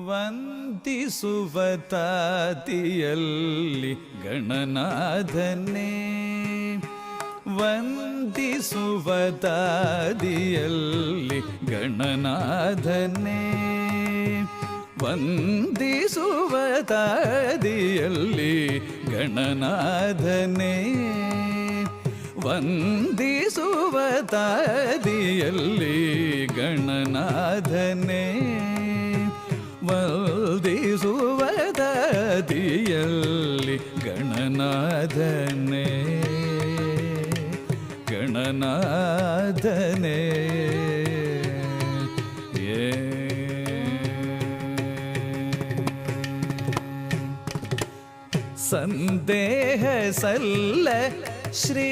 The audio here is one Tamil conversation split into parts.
ವಂದಿಸುವತಾತಿಯಲ್ಲಿ ಗಣನಾಥನೇ, ವಂದಿಸುವತಾದಿಯಲ್ಲಿ ಗಣನಾಥನೇ, ವಂದಿಸುವತಾದಿಯಲ್ಲಿ ಗಣನಾಥನೇ, ವಂದಿಸುವತಾದಿಯಲ್ಲಿ ಗಣನಾಥನೇ, ವಂದಿಸುವತಾದಿಯಲ್ಲಿ ಗಣನಾಥನೇ, ಗಣನಾಥನೇ. ಸಂದೇಹ ಸಲ್ಲ ಶ್ರೀ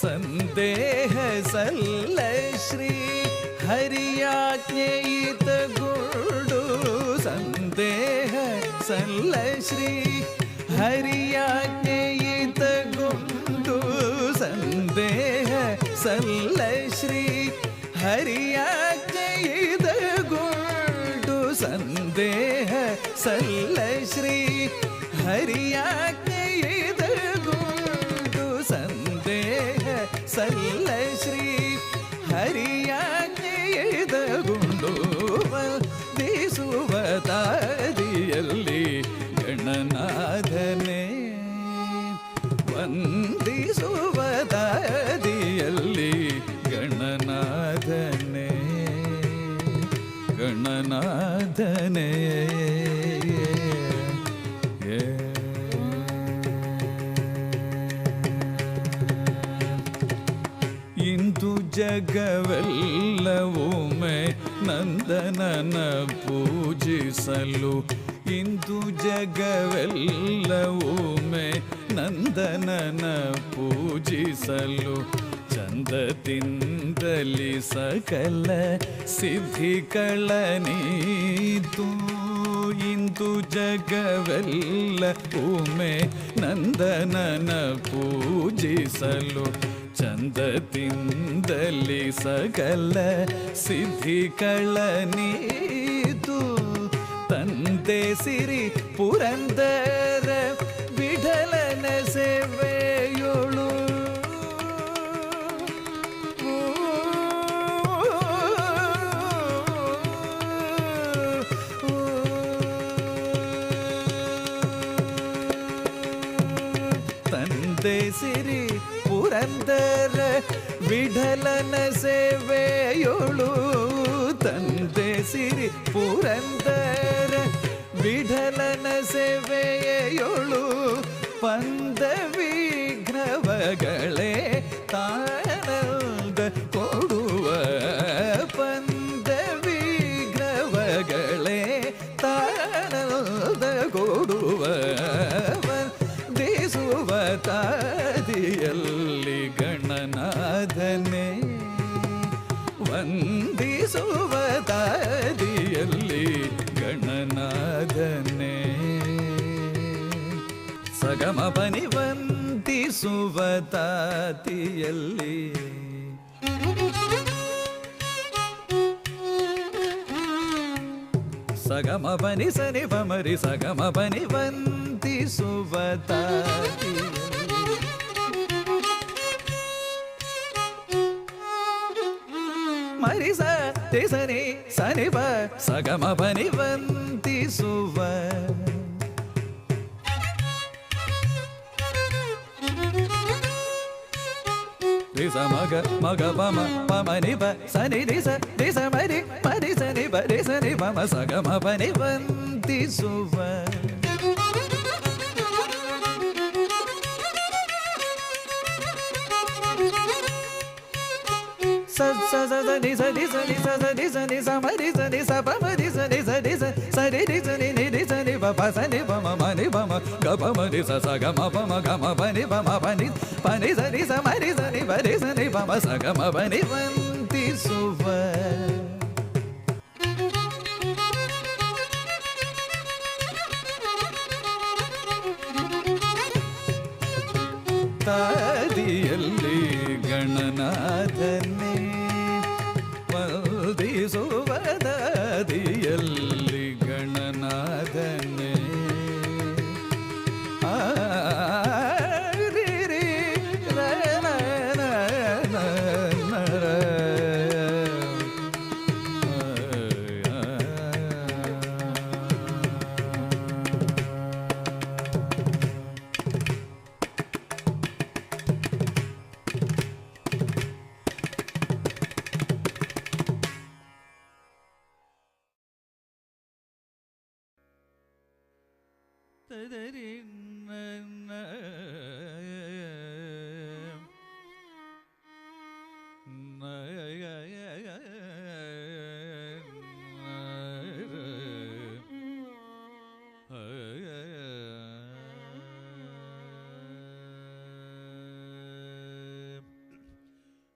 ಸಂದೇಹ ಸಲ್ಲ ಶ್ರೀ ಹರಿಯಾಜ್ಞೆಯಿತ ಗುಡು, ಸಂದೇಹ ಸಲ್ಲ ಶ್ರೀ ಹರಿಯಾಜ್ಞೆಯಿತ ಗುಡು, ಸಂದೇಹ ಸಲ್ಲ ಶ್ರೀ ಹರಿಯಾಜ್ಞೆಯಿತ ಗುಡು, ಸಂದೇಹ ಸಲ್ಲ ಶ್ರೀ ಹರಿಯಾಜ್ಞೆಯಿತ ಗುಡು, ಸಂದೇಹ ಸಲ್ಲ ಶ್ರೀ ಹರಿಯಾಜ್ಞೆಯಿದ ಗುಂಡು, ವಂದಿಸುವತಾದಿಯಲ್ಲಿ ಗಣನಾಥನೇ, ವಂದಿಸುವತಾದಿಯಲ್ಲಿ ಗಣನಾಥನೇ, ಗಣನಾಥನೇ. ಇಂದು ಜಗವೆಲ್ಲವೊಮ್ಮೆ ನಂದನನ ಪೂಜಿಸಲು, ಇಂದು ಜಗವೆಲ್ಲವೊಮ್ಮೆ ನಂದನನ ಪೂಜಿಸಲು, ಚಂದದಿಂದಲಿ ಸಕಲ ಸಿದ್ಧಿಗಳ ನೀತು, ಇಂದು ಜಗವೆಲ್ಲವೊಮ್ಮೆ ನಂದನನ ಪೂಜಿಸಲು, ಚಂದದಿಂದಲಿ ಸಕಲ ಸಿದ್ಧಿಗಳ ನೀತು, ತಂದೆ ಸಿರಿ ಪುರಂದರ ವಿಠಲನ ಸೇವೆಯೊಳು, ತಂದೆ ಸಿರಿ ಪುರಂದರ ವಿಠಲನ ಸೇವೆಯೊಳು, ತಂದೆ ಸಿರಿ ಪುರಂದರ ವಿಠಲನ ಸೇವೆಯೊಳು, ಪಂದ ವಿಘ್ನವಗಳೇ ತಾನಂದ ಕೊಡುವ, ಪಂದ ವಿಘ್ನವಗಳೇ ತಾನಂದ ಕೊಡುವ, ವಂದಿಸುವತಾದಿಯಲ್ಲಿ ಗಣನಾಥನೇ, ವಂದಿಸುವತಾದಿಯಲ್ಲಿ ಗಣನಾಥನೇ. ಸಗಮ ಪನಿ ವಂದಿಸುವತಾದಿಯಲ್ಲಿ, ಸಗಮ ಪನಿ ಸನಿ ಪಮರಿ ಸಗಮ ಪನಿ ವಂದಿಸುವತಾದಿಯಲ್ಲಿ, ಮರಿ ಸ ಸನಿ ಸನಿ ಪ ಸಗಮ ಪನಿ ವಂದಿಸುವ, ರಿಸ ಮಗ ಮಗ ಪಮ ಪಮನಿ ಪ ಸನಿ ರಿಸ ರಿಸ ಮರಿ ಮರಿ ಸನಿ ಪ ರಿಸ ನಿ ಪಮ ಸಗಮ ಪನಿ ವಂದಿಸುವ, sa sa sa sa ni sa ni sa ni sa sa ni sa ni sa ma ni sa ni sa pa ma ni sa ni sa ni sa sa ni ni sa ni sa ni pa pa sa ni pa ma ni pa ma ga pa ma ni sa sa ga ma pa ni pa ni sa ni sa ma ni sa ni pa ni pa ma sa ga ma pa ni vanti suva ತಾದಿಯಲ್ಲಿ ಗಣನಾಥನೇ ವಂದಿಸುವದಾದಿಯಲ್ಲಿ ಗಣನಾಥನೇ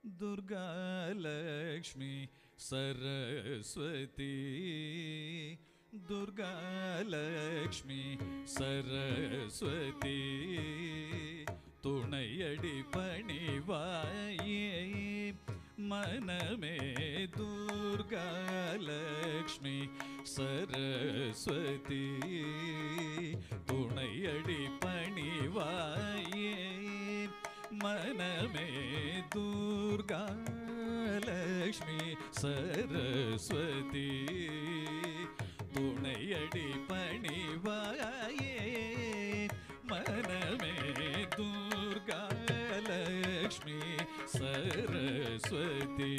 Durga Lakshmi Saraswati Durga Lakshmi Saraswati तुणयडि पणिवाये मनमे दुर्गा लक्ष्मी सरस्वती तुणयडि पणिवाये मनमे दुर्गा लक्ष्मी सरस्वती तुणयडि पणिवाये मनमे दुर्गा लक्ष्मी सरस्वती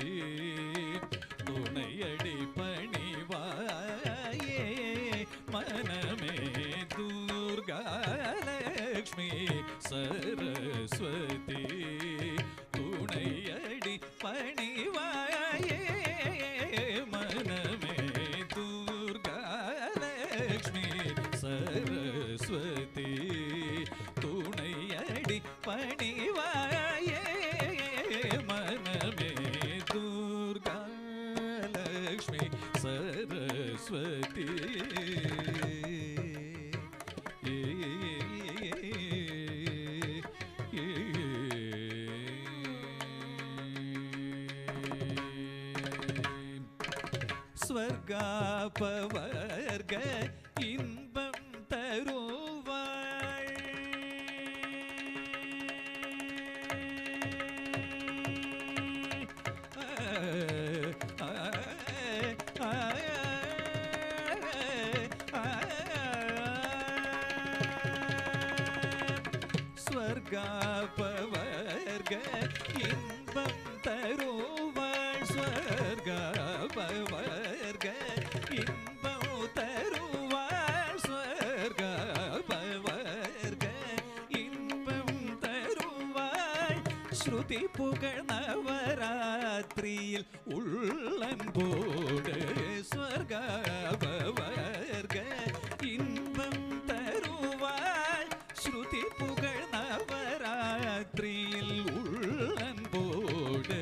तुणयडि पणिवाये मनमे दुर्गा लक्ष्मी सरस्वती तुणयडि पणिवाये मनमे दुर्गा लक्ष्मी सरस्वती तुणयडि पणिवाये मनमे दुर्गा लक्ष्मी सरस्वती स्वर्गापवर्ग इன்பம் தருவாள் स्वर्गापवर्ग इன்பம் தருவாள் स्वर्गापवर्ग இன்பம் தருவாள் ஸ்வர்கபவர்க இன்பம் தருவாள் ஸ்ருதி புகழ் நவராத்திரியில் உள்ளன்போடு ஸ்வர்கபவர்க இன்பம் தருவாள் ஸ்ருதி புகழ் நவராத்திரியில் உள்ளன்போடு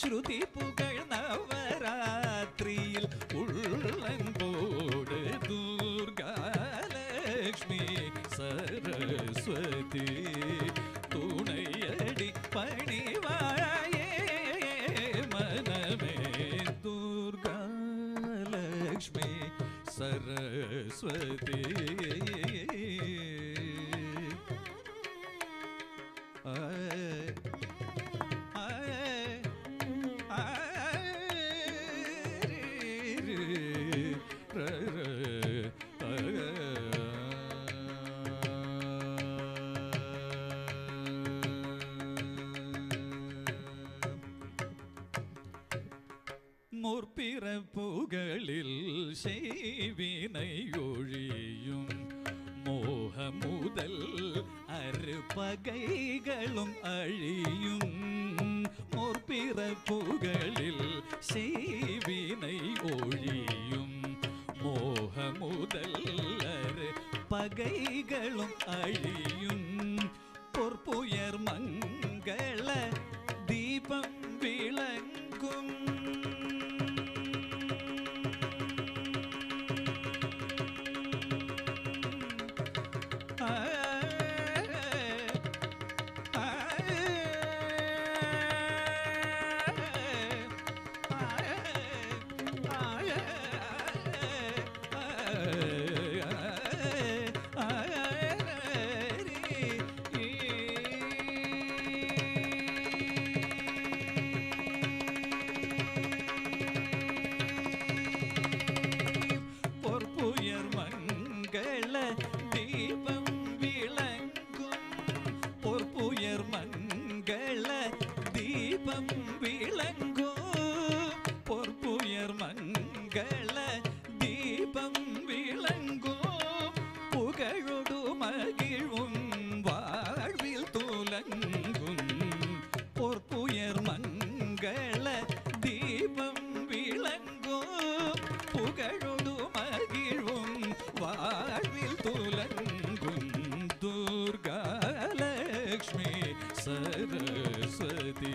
ஸ்ருதி புகழ் நவராத்திரியில் உள்ளன்போடு துர்கா லக்ஷ்மி சரஸ்வதி துணையடி பணிவாயே மனமே துர்கா லக்ஷ்மி சரஸ்வதி முற்பிறப்புகளில் செய்வினை ஒழியும் மோகமுதல் அறுபகைகளும் அழியும் முற்பிறப்புகளில் செய்வினை ஒழியும் மோகமுதல்லர் பகைகளும் அழியும் பொற்புயர் மங்கள தீபம் விளங்கும் பொற்புயர் மங்கள தீபம் விளங்கும் புகழொடு மகிழ்வும் வாழ்வில் துலங்கும் பொற்புயர் மங்கள தீபம் விளங்கும் புகழொடு மகிழ்வும் வாழ்வில் துலங்கும் துர்கா லக்ஷ்மி சரஸ்வதி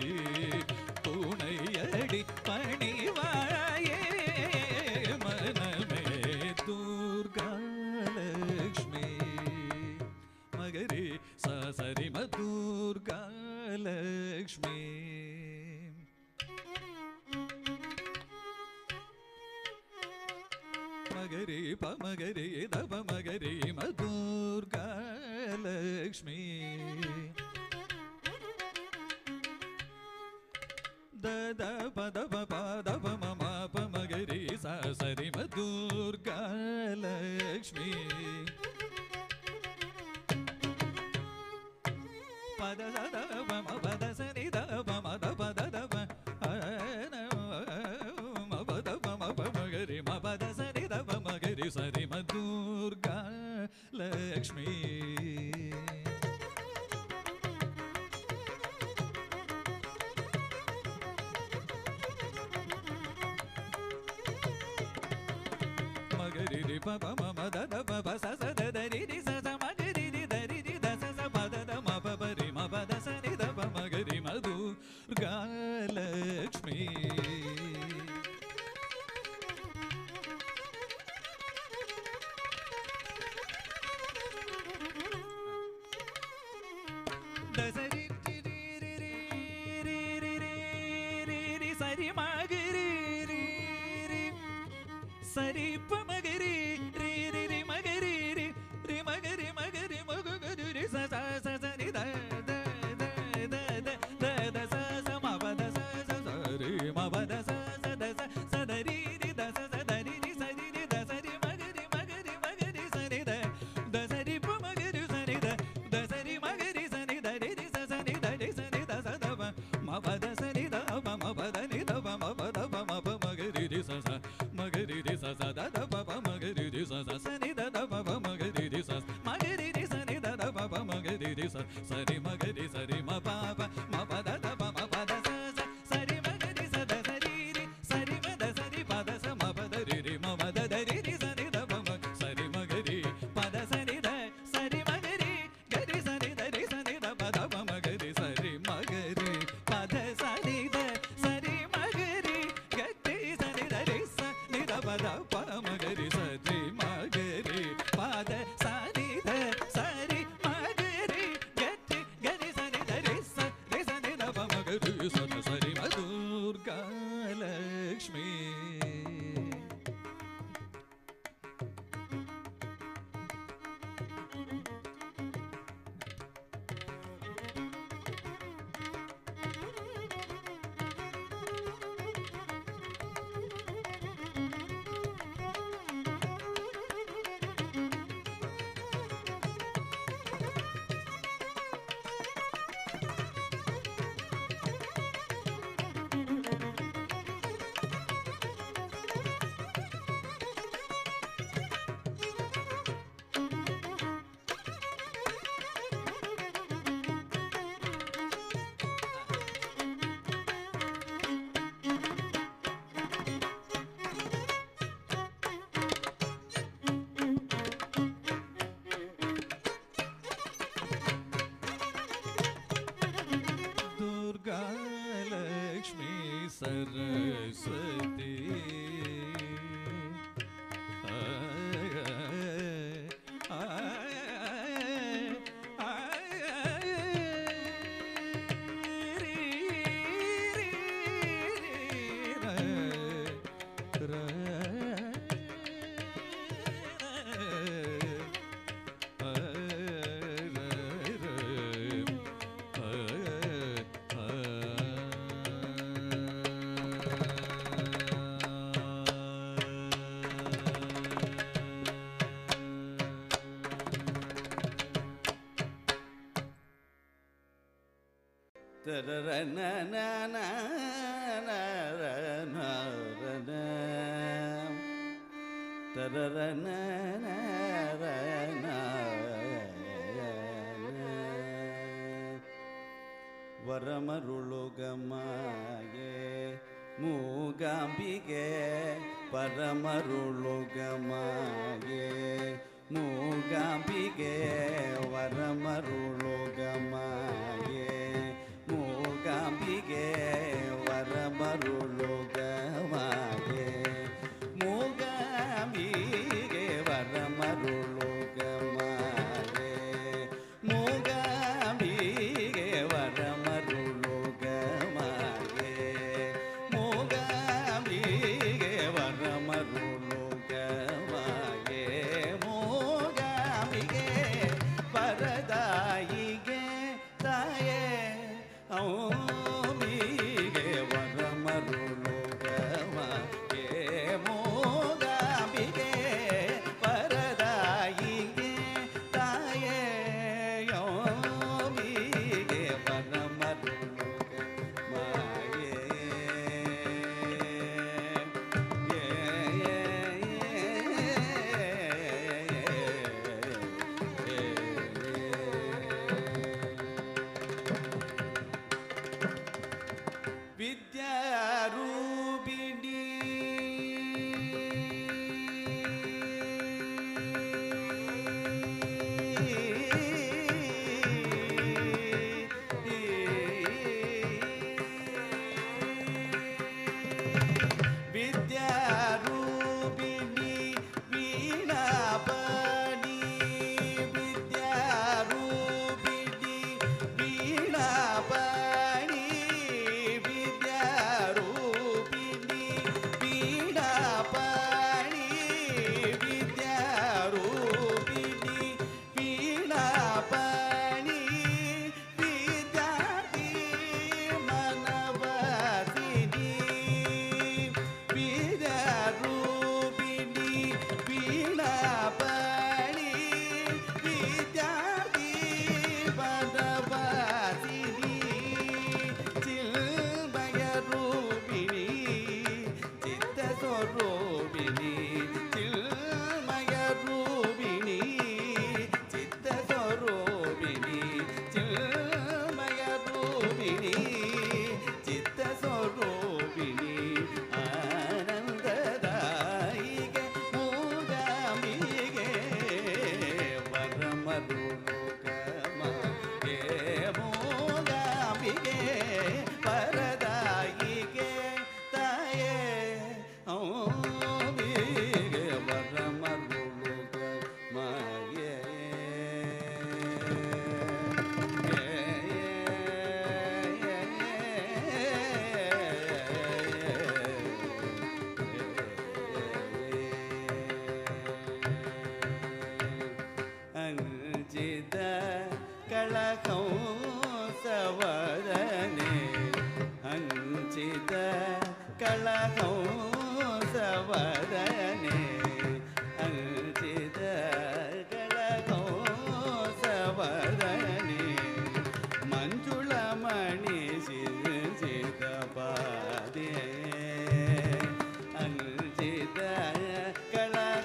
துணையடி பணிவாயே மனமே துர்கா லக்ஷ்மி மகரி சரி மதுர்கா லக்ஷ்மி மகரி பமகரி தப மகரி மதுர்கா லக்ஷ்மி த பத பத மம பமகரி சரி மதுர்கா லக்ஷ்மி பத சத மம பத சனி த மம த பத த ம பத மம பமகரி ம பத சனி த பமகரி சரி மதுர்கா லக்ஷ்மி மகரி பப மம தத பப சச தரி ரி சச மகரி ரி தரி ரி தச ச பத த ம பபரி ம பத சனி த பமகரி மதுர்கா லக்ஷ்மி தசரி சரி மகரி சரி பமகரி ரி ரி ரி மகரி ரி ரி மகரி மகரி மகரி ரி ச ச ச சரி த த த த த த ச ச ம ப த ச ச சரி ம ப த ச ச த ச ச த ரி ரி த ச ச த ரி ரி சரி ரி த சரி மகரி மகரி மகரி சரி த த சரி பமகரி சரி த த சரி மகரி சரி த ரி ரி ச சரி த ரி சரி த ச த ம ப த சரி த ம ம ப த ni த ம ப த ம ப மகரி ரி ச ச மகரி ரி ச ச த த ப ப மகரி ரி ச ச சனி த த ப ப மகரி ரி ச மகரி ரி சனி த த ப ப மகரி ரி ச சரி மகரி சரி ம ப ப ம ப த த ப ம ப த ச ச சரி மகரி ச த சரி ரி சரி ம த சரி ப த ச ம ப த ரி ரி ம ம த த ரி ரி சனி த ப ம சரி மகரி ப த சனி த சரி மகரி கரி சனி த ரி சனி த ப த ப மகரி சரி மகரி ப த சனி த சரி மகரி கரி சனி த ரி சனி த ப த ப மகரி சரி மகரி ப த சனி த சரி மகரி கரி சனி த ரி சனி த ப மகரி சரி மதுர்கா லக்ஷ்மி दुर्गालक्ष्मी सरस्वती ವರಮರುಳುಗಮಾಗೆ ಮೂಗಾಂಬಿಗೆ ಪರಮರುಳುಗಮಾಗೆ ಮೂಗಾಂಬಿಗೆ ವರಮರುಳುಗಮಾಗೆ ಮೂಗಾಂಬಿಗೆ ವರಮರುಳುಗಮಾಗೆ ಮೂಗಾಂಬಿಗೆ ವರಮರುಳುಗಮಾಗೆ ಮೂಗಾಂಬಿಗೆ ವರಮರುಳುಗಮಾಗೆ ಮೂಗಾಂಬಿಗೆ ವರಮರುಳುಗಮಾಗೆ ಮೂಗಾಂಬಿಗೆ ವರದಾಯಿಗೆ ತಾಯೇ ಔಮಿಗೆ ವರಮರುಳುಗಮಾಗೆ ಮೂಗಾಂಬಿಗೆ ವರದಾಯಿಗೆ ತಾಯೇ ಔಮಿಗೆ ವರಮರುಳುಗಮಾಗೆ ವಿದ್ಯಾರೂಪಿಣಿ ವಿದ್ಯಾರೂಪಿಣಿ ವೀಣಾಪಾಣಿ ವಿದ್ಯಾರೂಪಿಣಿ ವೀಣಾಪಾಣಿ ವಿದ್ಯಾರೂಪಿಣಿ ವೀಣಾಪಾಣಿ ವಿದ್ಯಾರೂಪಿಣಿ ವೀಣಾಪಾಣಿ ವಿದ್ಯಾರ್ಥಿ ಮನವಾಸಿನಿ ವಿದ್ಯಾರೂಪಿಣಿ ವೀಣಾಪಾಣಿ ವಿದ್ಯಾರ್ಥಿ ಮನವಾಸಿನಿ ಚಿಲ್ಮಯ ರೂಪಿಣಿ ಚಿತ್ತ ಸ್ವರೂಪಿಣಿ ಚಿಲ್ಮಯ ರೂಪಿಣಿ ಚಿತ್ತ ಸ್ವರೂಪಿಣಿ ಚಿಲ್ಮಯ ರೂಪಿಣಿ ಚಿತ್ತ ಸ್ವರೂಪಿಣಿ ಆನಂದದಾಯಿಗೆ ಮೂಗಾಂಬಿಗೆ ವರಮರುಳುಗಮಾಗೆ ಮೂಗಾಂಬಿಗೆ ವರದಾಯಿಗೆ ತಾಯೇ ಔಮಿಗೆ ವರಮರುಳುಗಮಾಗೆ ಅಂಜಿದ ಕಳಕೌಸವದನೆ ಅಂಚಿದ ಕಳಕೌಸವದನೆ ಅಂಚಿದ ಕಳಕೌಸವದನೆ ಮಂಜುಳ ಮಣಿ ಸಿದ ಪಾದೆ ಅಂಚಿದ ಕಳಕೌಸವದನೆ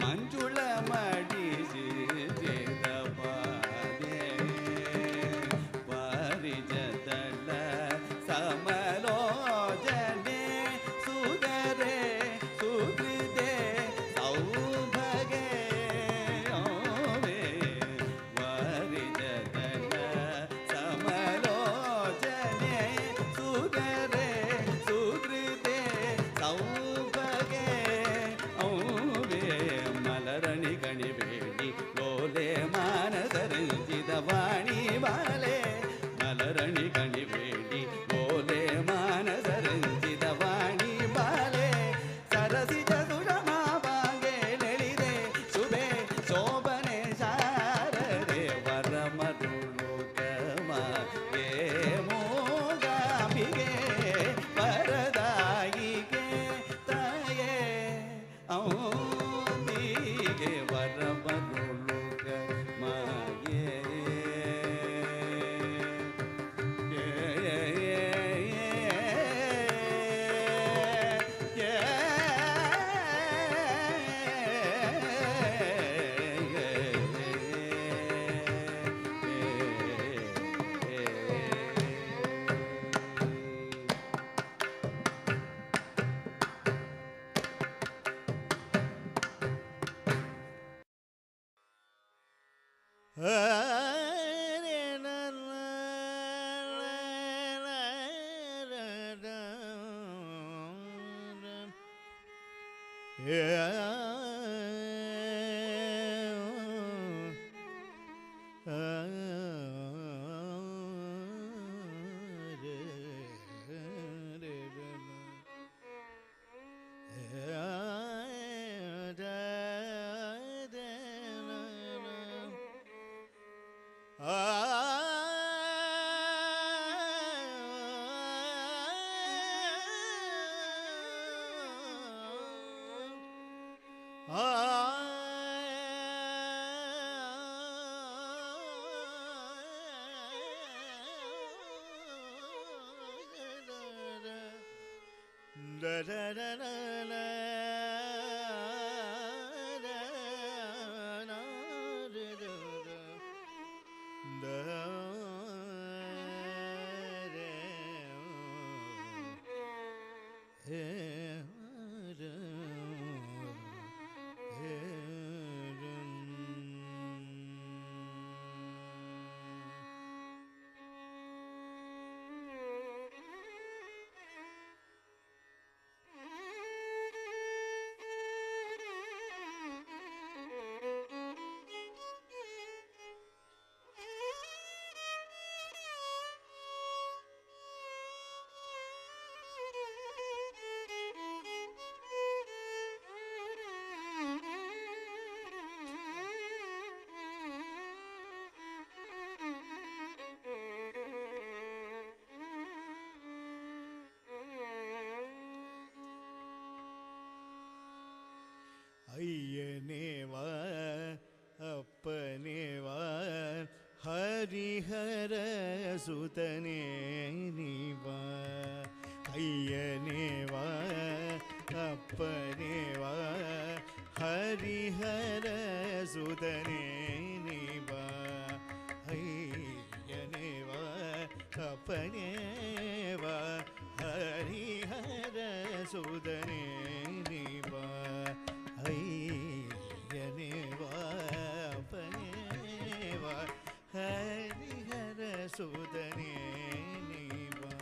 ಮಂಜುಳ ಮಣಿ ಸಿದ ಪಾದೆ ಪಾರಿಜತಲ ಸಮ ஐயனேவா அப்பனேவா ஹரிஹர சுதனே நீவா ஐயனேவா அப்பனேவா ஹரிஹர சுதனே நீவா ஐயனேவா அப்பனேவா ஹரிஹர சுதனே நீவா ஐயனேவா அப்பனேவா ஹரிஹர சுதனே நீவா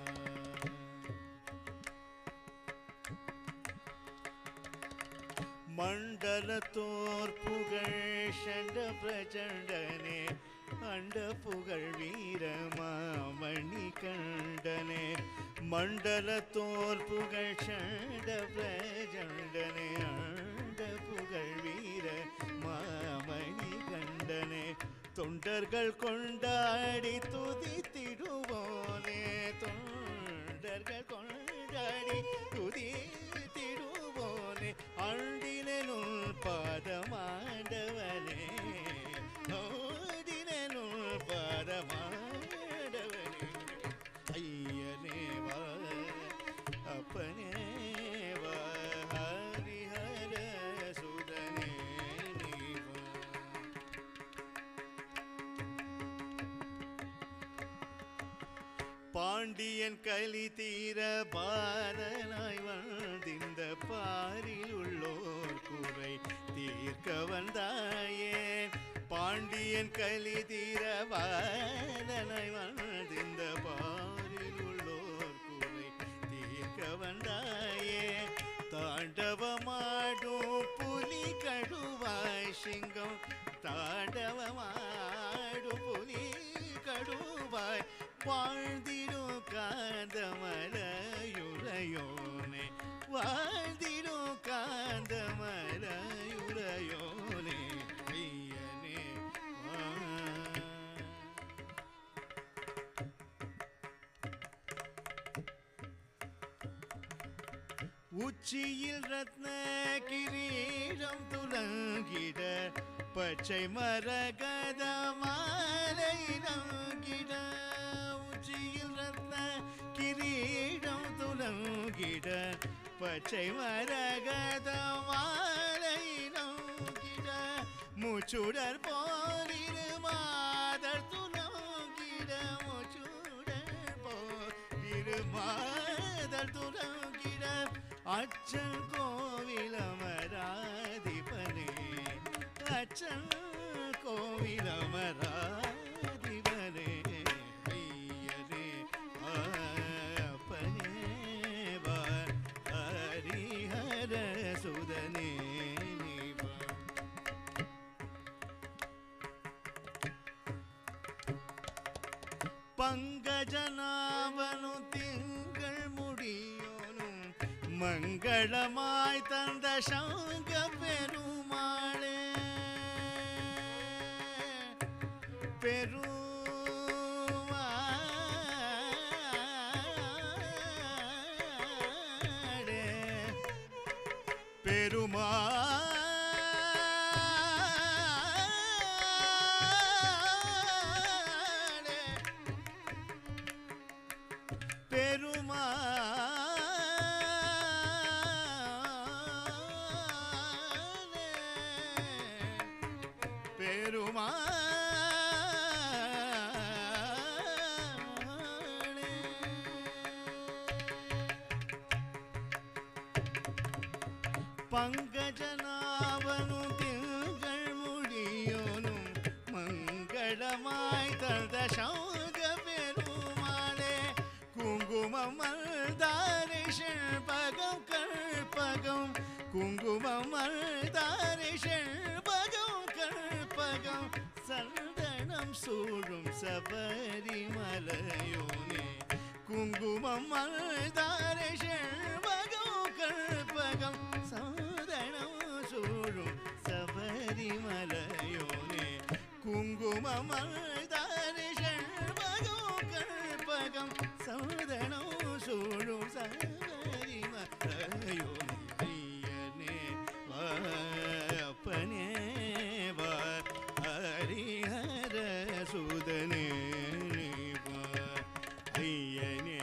மண்டலத்தோர் புகழ் சண்ட பிரச்சண்டனே அண்ட புகழ் வீரமாமணி கண்டனே மண்டலத்தோர் புகழ் சண்ட பிரச்சண்டனே அண்ட புகழ் வீர மாமணி கண்டனே தொண்டர்கள் கொண்டாடி துதித்திடுவோனே தொண்டர்கள் கொண்டாடி துதித்திடுவோனே அண்டினுள் பாதமாண்டவனே நோடினுள் பாதமாண்டவனே ஐயனேவா அப்பனேவா ஹரிஹர சுதனே நீவா பாண்டியன் கலி தீர பாரனாய் வாழ்ந்திந்த பாரில் உள்ளோர் குறை தீர்க்க வந்தாயே பாண்டியன் கலி தீர பாரனாய் வாழ்ந்திந்த பாரில் உள்ளோர் குறை தீர்க்க வந்தாயே தாண்டவமாடும் புலி கடுவாய் சிங்கம் தாண்டவமாடும் புலி கடுவாய் வாழ்ந்திடும் காந்தமலையுறையோனே வாழ்ந்திடும் காந்தமலையுறையோனே ஐயனே உச்சியில் ரத்ன கிரீடம் துலங்கிட பச்சை மரகத மாலை நங்கிட உச்சியில் ரத்ன கிரீடம் துலங்கிட பச்சை மரகத மாலை நங்கிட முச்சுடர் போலிரு மாதர் துலங்கிட முச்சுடர் போலிரு மாதர் துலங்கிட அச்சன் கோவிலமராதிபனே அச்சன் கோவிலமராதிபனே ஐயனே அப்பனேவா ஹரிஹர சுதனே பங்கஜனாவனு திங்கள் முடியோனும் மங்களமாய் தந்த சங்க பெருமாளே பங்கஜனாவனு திங்கள் முடியோனும் மங்களமாய் தந்த சங்க பெருமாளே குங்குமம் மல்தாரை செண்பகம் கற்பகம் குங்குமம் மல்தாரை செண்பகம் கற்பகம் சந்தனம் சூழும் சபரிமலையோனே குங்குமம் மல்தாரை செண்பகம் கற்பகம் சந்தனம் சூழும் சபரிமலையோனே குங்குமம் மல்தாரை செண்பகம் கற்பகம் சந்தனம் சூழும் சபரிமலையோனே ஐயனே அப்பனே ஹரிஹர சுதனே ஐயனே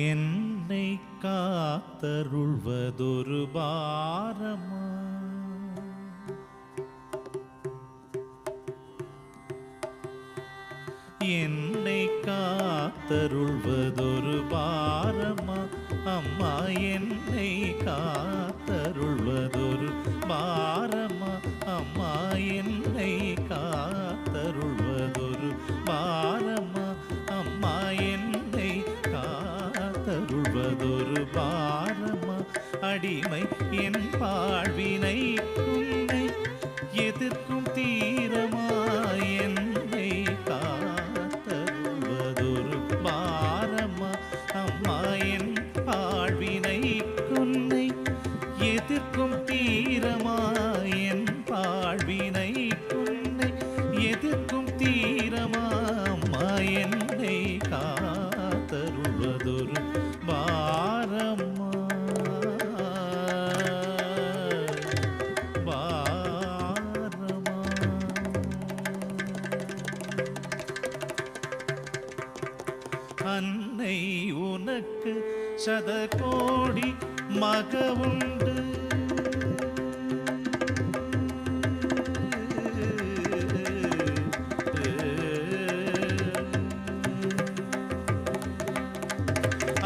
என்னை காத்தருள்வதொரு பாரமா என்னை காத்தருள்வதொரு பாரமா அம்மா என்னை காத்தருள்வதொரு பாரமா அம்மா என்னை காத்தருள்வதொரு பாரமா அம்மா என்னை காத்தருள்வதொரு பாரமா அடிமை என் வாழ்வினை உன்னை எதிர்க்கும் தீரமா என்னை காத்தருள்வதொரு பாரமா அம்மா என் வாழ்வினை உன்னை எதிர்க்கும் தீரமா என் வாழ்வினை உன்னை எதிர்க்கும் தீரமா அம்மா என்னை காத்தருள்வதொரு பாரமா பாரமா அன்னை உனக்கு சதகோடி மக உண்டு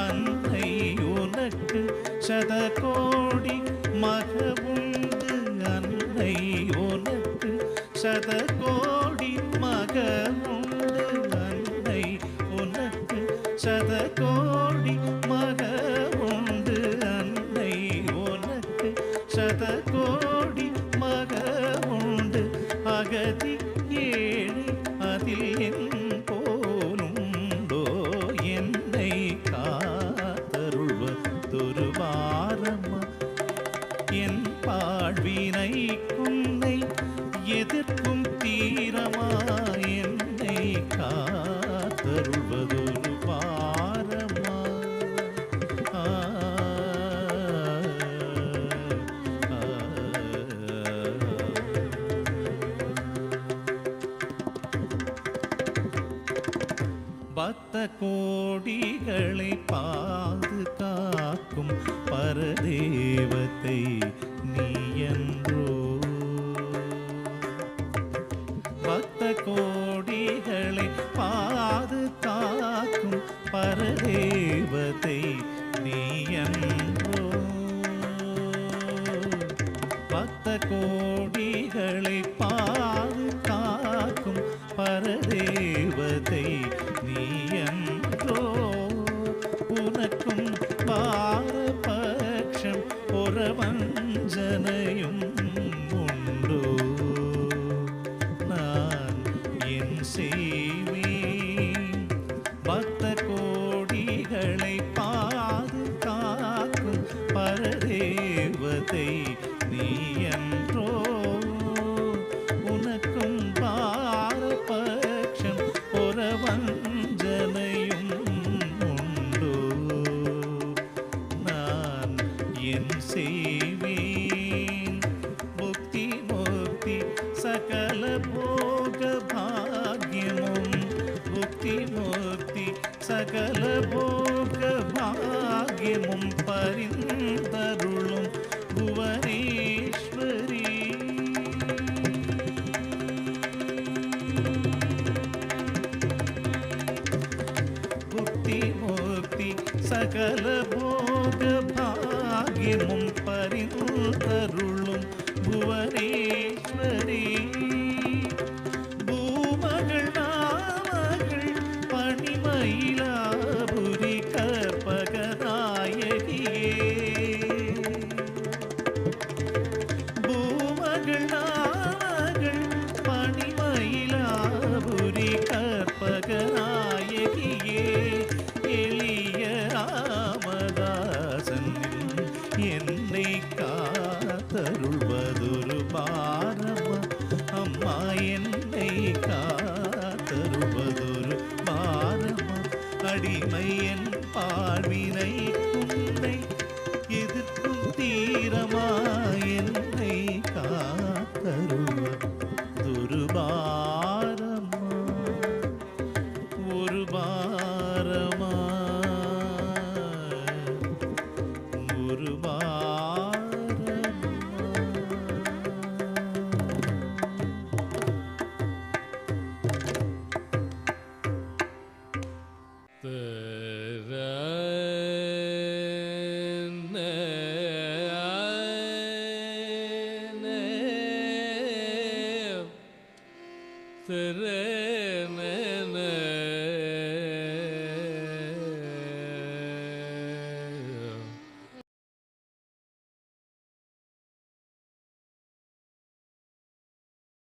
அன்னை உனக்கு சதகோடி மக உண்டு அன்னை உனக்கு சதகோடி மக உண்டு அன்னை உனக்கு சதகோடி மக உண்டு அன்னை உனக்கு சதகோடி மக உண்டு அகதி ஏழை அதில் என் போலுண்டோ என்னை காத்தருள்வதொரு பாரமா என் வாழ்வினை உன்னை எதிர்க்கும் தீரமா என்னை காத்தருள்வதொரு பாரமா பக்த கோடிகளை பாதுகாக்கும் பரதேவத்தை நீ என்றோ பக்த கோடிகளை பாதுகாக்கும் பரதேவத்தை நீ என்றோ பக்த கோடிகளை பாதுகாக்கும் பரதேவதை நீ என்றோ உனக்கும் பாரபட்சம் புறவஞ்சனையும் உண்டோ நான் என் செய்வேன் பக்த கோடிகளை பாதுகாக்கும் பரதேவதை நீ என்றோ உனக்கும் பாரபட்சம் புறவஞ்சனையும் உண்டோ நான் என் செய்வேன் புக்தி முக்தி சகல போக பாக்யமும் புக்தி முக்தி சகல போக பாக்யமும் பரிந்தருளும் புவனேஸ்வரி புக்தி முக்தி சகல போக பாக்யமும் பரிந்தருளும் புவனேஸ்வரி பூமகள் நாமகள் பணிமயிலாபுரி கற்பகநாயகியே பூமகள் நாமகள் பணிமயிலாபுரி கற்பகநாயகியே எளிய ராமதாசன் என்னை காத்தருள்வதொரு பாரமா அம்மா என்னை காத்தருள்வதொரு பாரமா அடிமை என் பார்வினை உன்னை எதிர்க்கும் தீரமா என்னை காத்தருள்வதொரு பாரமா ஒரு பாரமா ஒரு Sere